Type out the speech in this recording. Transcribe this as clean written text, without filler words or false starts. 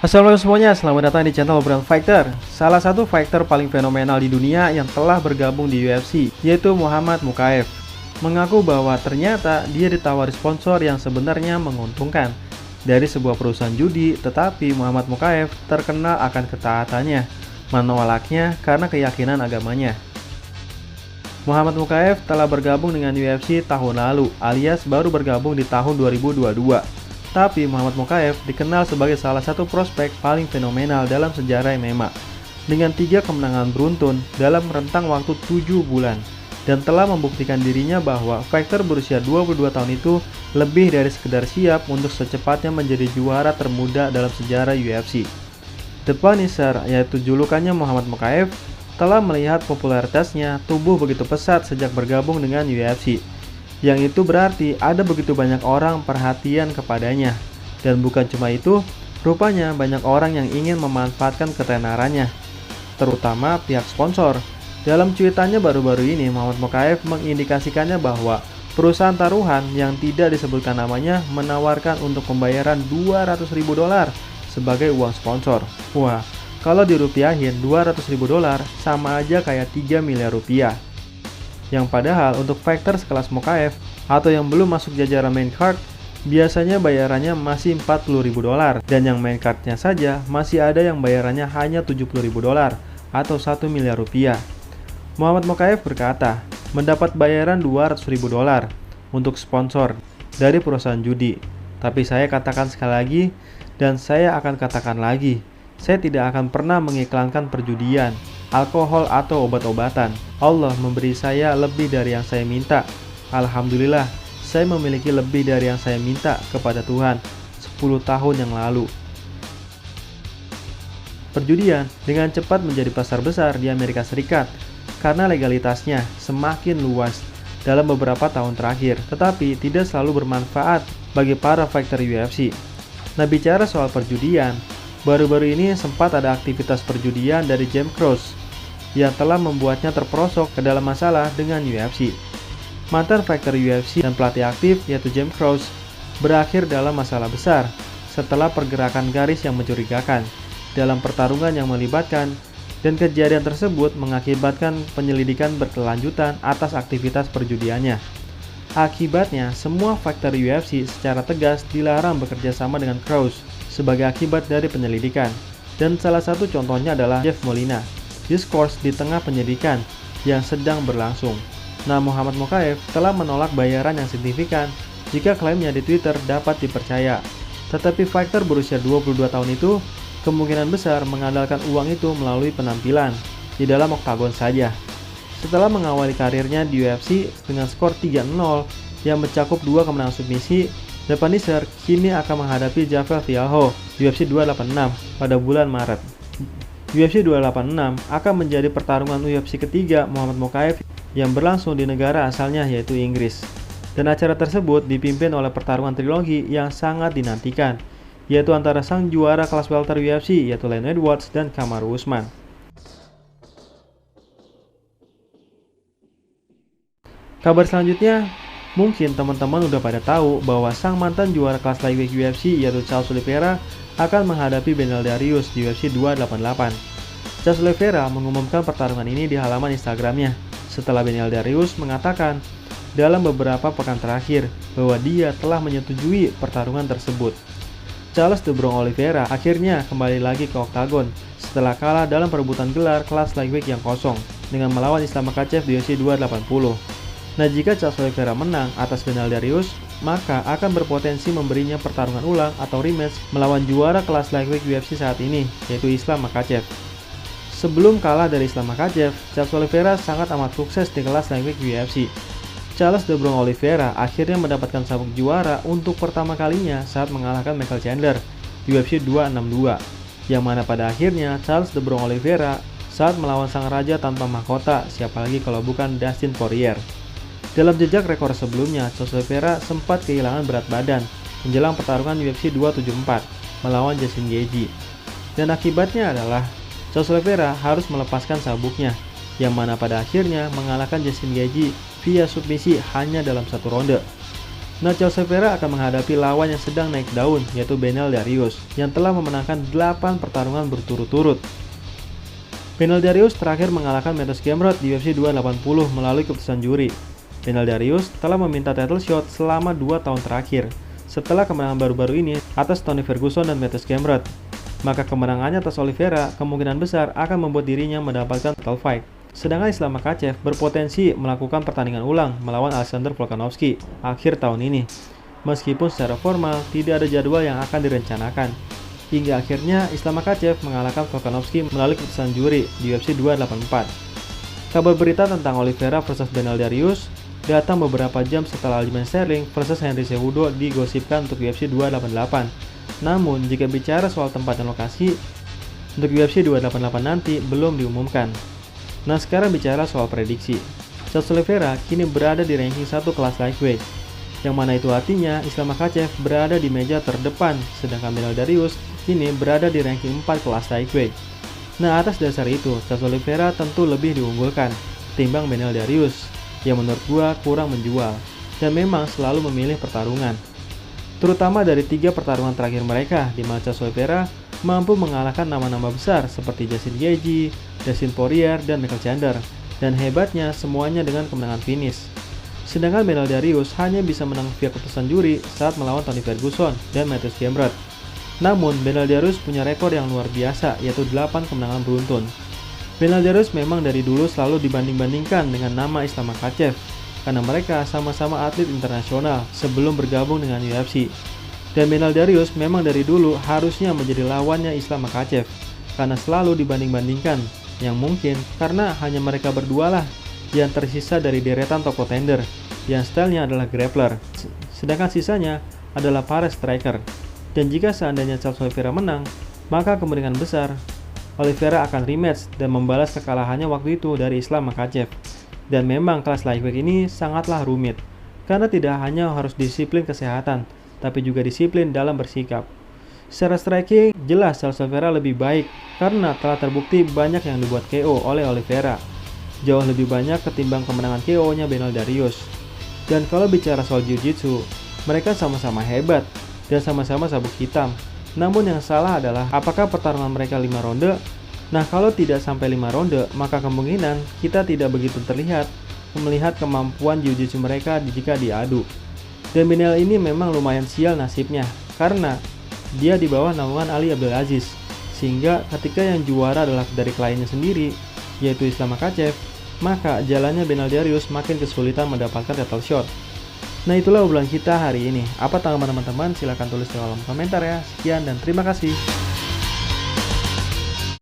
Assalamualaikum semuanya, selamat datang di channel Obrolan Fighter. Salah satu fighter paling fenomenal di dunia yang telah bergabung di UFC, yaitu Muhammad Mokaev, mengaku bahwa ternyata dia ditawari sponsor yang sebenarnya menguntungkan dari sebuah perusahaan judi, tetapi Muhammad Mokaev terkenal akan ketaatannya, menolaknya karena keyakinan agamanya. Muhammad Mokaev telah bergabung dengan UFC tahun lalu, alias baru bergabung di tahun 2022. Tapi Muhammad Mokaev dikenal sebagai salah satu prospek paling fenomenal dalam sejarah MMA dengan 3 kemenangan beruntun dalam rentang waktu 7 bulan dan telah membuktikan dirinya bahwa fighter berusia 22 tahun itu lebih dari sekedar siap untuk secepatnya menjadi juara termuda dalam sejarah UFC. The Punisher, yaitu julukannya Muhammad Mokaev, telah melihat popularitasnya tumbuh begitu pesat sejak bergabung dengan UFC. Yang itu berarti ada begitu banyak orang perhatian kepadanya. Dan bukan cuma itu, rupanya banyak orang yang ingin memanfaatkan ketenarannya, terutama pihak sponsor. Dalam cuitannya baru-baru ini, Muhammad Mokaev mengindikasikannya bahwa perusahaan taruhan yang tidak disebutkan namanya menawarkan untuk pembayaran $200.000 sebagai uang sponsor. Wah, kalau dirupiahin $200.000 sama aja kayak 3 miliar rupiah. Yang padahal untuk fighter sekelas Mokaev atau yang belum masuk jajaran main card, biasanya bayarannya masih $40.000 dan yang main cardnya saja masih ada yang bayarannya hanya $70.000 atau 1 miliar rupiah. Muhammad Mokaev berkata, mendapat bayaran $200.000 untuk sponsor dari perusahaan judi. Tapi saya katakan sekali lagi dan saya akan katakan lagi, saya tidak akan pernah mengiklankan perjudian, alkohol atau obat-obatan. Allah memberi saya lebih dari yang saya minta. Alhamdulillah, saya memiliki lebih dari yang saya minta kepada Tuhan 10 tahun yang lalu. Perjudian dengan cepat menjadi pasar besar di Amerika Serikat karena legalitasnya semakin luas dalam beberapa tahun terakhir, tetapi tidak selalu bermanfaat bagi para fighter UFC. Nah, bicara soal perjudian, baru-baru ini sempat ada aktivitas perjudian dari James Krause yang telah membuatnya terperosok ke dalam masalah dengan UFC. Mantan fighter UFC dan pelatih aktif yaitu James Krause berakhir dalam masalah besar setelah pergerakan garis yang mencurigakan dalam pertarungan yang melibatkan, dan kejadian tersebut mengakibatkan penyelidikan berkelanjutan atas aktivitas perjudiannya. Akibatnya, semua fighter UFC secara tegas dilarang bekerja sama dengan Krause sebagai akibat dari penyelidikan, dan salah satu contohnya adalah Jeff Molina diskors di tengah penyidikan yang sedang berlangsung. Nah, Muhammad Mokaev telah menolak bayaran yang signifikan jika klaimnya di Twitter dapat dipercaya. Tetapi fighter berusia 22 tahun itu kemungkinan besar mengandalkan uang itu melalui penampilan di dalam oktagon saja. Setelah mengawali karirnya di UFC dengan skor 3-0 yang mencakup 2 kemenangan submisi, The Punisher kini akan menghadapi Javel Vialho di UFC 286 pada bulan Maret. UFC 286 akan menjadi pertarungan UFC ketiga Muhammad Mokaev yang berlangsung di negara asalnya yaitu Inggris. Dan acara tersebut dipimpin oleh pertarungan trilogi yang sangat dinantikan, yaitu antara sang juara kelas welter UFC yaitu Leon Edwards dan Kamaru Usman. Kabar selanjutnya, mungkin teman-teman udah pada tahu bahwa sang mantan juara kelas lightweight UFC yaitu Charles Oliveira akan menghadapi Beneil Dariush di UFC 288. Charles Oliveira mengumumkan pertarungan ini di halaman Instagramnya setelah Beneil Dariush mengatakan dalam beberapa pekan terakhir bahwa dia telah menyetujui pertarungan tersebut. Charles The Bronx Oliveira akhirnya kembali lagi ke oktagon setelah kalah dalam perebutan gelar kelas lightweight yang kosong dengan melawan Islam Makhachev di UFC 280. Nah, jika Charles Oliveira menang atas Beneil Dariush, maka akan berpotensi memberinya pertarungan ulang atau rematch melawan juara kelas lightweight UFC saat ini, yaitu Islam Makhachev. Sebelum kalah dari Islam Makhachev, Charles Oliveira sangat amat sukses di kelas lightweight UFC. Charles The Bronx Oliveira akhirnya mendapatkan sabuk juara untuk pertama kalinya saat mengalahkan Michael Chandler di UFC 262, yang mana pada akhirnya Charles The Bronx Oliveira saat melawan sang raja tanpa mahkota, siapa lagi kalau bukan Dustin Poirier. Dalam jejak rekor sebelumnya, Charles Oliveira sempat kehilangan berat badan menjelang pertarungan UFC 274 melawan Justin Gaethje. Dan akibatnya adalah Charles Oliveira harus melepaskan sabuknya, yang mana pada akhirnya mengalahkan Justin Gaethje via submisi hanya dalam 1 ronde. Nah, Charles Oliveira akan menghadapi lawan yang sedang naik daun, yaitu Beneil Dariush, yang telah memenangkan 8 pertarungan berturut-turut. Beneil Dariush terakhir mengalahkan Mateusz Gamrot di UFC 280 melalui keputusan juri. Beneil Dariush telah meminta title shot selama 2 tahun terakhir, setelah kemenangan baru-baru ini atas Tony Ferguson dan Mateusz Gamrot. Maka kemenangannya atas Oliveira kemungkinan besar akan membuat dirinya mendapatkan title fight. Sedangkan Islam Makhachev berpotensi melakukan pertandingan ulang melawan Alexander Volkanovski akhir tahun ini. Meskipun secara formal tidak ada jadwal yang akan direncanakan. Hingga akhirnya Islam Makhachev mengalahkan Volkanovski melalui keputusan juri di UFC 284. Kabar berita tentang Oliveira versus Beneil Dariush datang beberapa jam setelah Aljamain Sterling versus Henry Cejudo digosipkan untuk UFC 288. Namun, jika bicara soal tempat dan lokasi, untuk UFC 288 nanti belum diumumkan. Nah, sekarang bicara soal prediksi. Charles Oliveira kini berada di ranking 1 kelas lightweight, yang mana itu artinya Islam Makhachev berada di meja terdepan, sedangkan Beneil Dariush kini berada di ranking 4 kelas lightweight. Nah, atas dasar itu, Charles Oliveira tentu lebih diunggulkan timbang Beneil Dariush, yang menurut gua kurang menjual, dan memang selalu memilih pertarungan. Terutama dari 3 pertarungan terakhir mereka, di mana Charles Oliveira mampu mengalahkan nama-nama besar seperti Justin Gaethje, Dustin Poirier, dan Michael Chandler, dan hebatnya semuanya dengan kemenangan finish. Sedangkan Beneil Dariush hanya bisa menang via keputusan juri saat melawan Tony Ferguson dan Mateusz Gamrot. Namun, Beneil Dariush punya rekor yang luar biasa, yaitu 8 kemenangan beruntun. Beneil Dariush memang dari dulu selalu dibanding-bandingkan dengan nama Islam Makhachev, karena mereka sama-sama atlet internasional sebelum bergabung dengan UFC. Dan Beneil Dariush memang dari dulu harusnya menjadi lawannya Islam Makhachev, karena selalu dibanding-bandingkan, yang mungkin karena hanya mereka berdua lah yang tersisa dari deretan top contender, yang stylenya adalah grappler, sedangkan sisanya adalah para striker. Dan jika seandainya Charles Oliveira menang, maka kemungkinan besar Oliveira akan rematch dan membalas kekalahannya waktu itu dari Islam Makhachev. Dan memang kelas lightweight ini sangatlah rumit, karena tidak hanya harus disiplin kesehatan, tapi juga disiplin dalam bersikap. Secara striking, jelas Charles Oliveira lebih baik, karena telah terbukti banyak yang dibuat KO oleh Oliveira. Jauh lebih banyak ketimbang kemenangan KO-nya Beneil Dariush. Dan kalau bicara soal jiu-jitsu, mereka sama-sama hebat, dan sama-sama sabuk hitam. Namun yang salah adalah apakah pertarungan mereka 5 ronde? Nah, kalau tidak sampai 5 ronde, maka kemungkinan kita tidak begitu terlihat melihat kemampuan jiu-jitsu mereka jika diadu. Dan Beneil ini memang lumayan sial nasibnya, karena dia di bawah naungan Ali Abdelaziz, sehingga ketika yang juara adalah dari kliennya sendiri, yaitu Islam Makhachev, maka jalannya Beneil Dariush makin kesulitan mendapatkan title shot. Nah, itulah obrolan kita hari ini. Apa tanggapan teman-teman? Silahkan tulis di kolom komentar ya. Sekian dan terima kasih.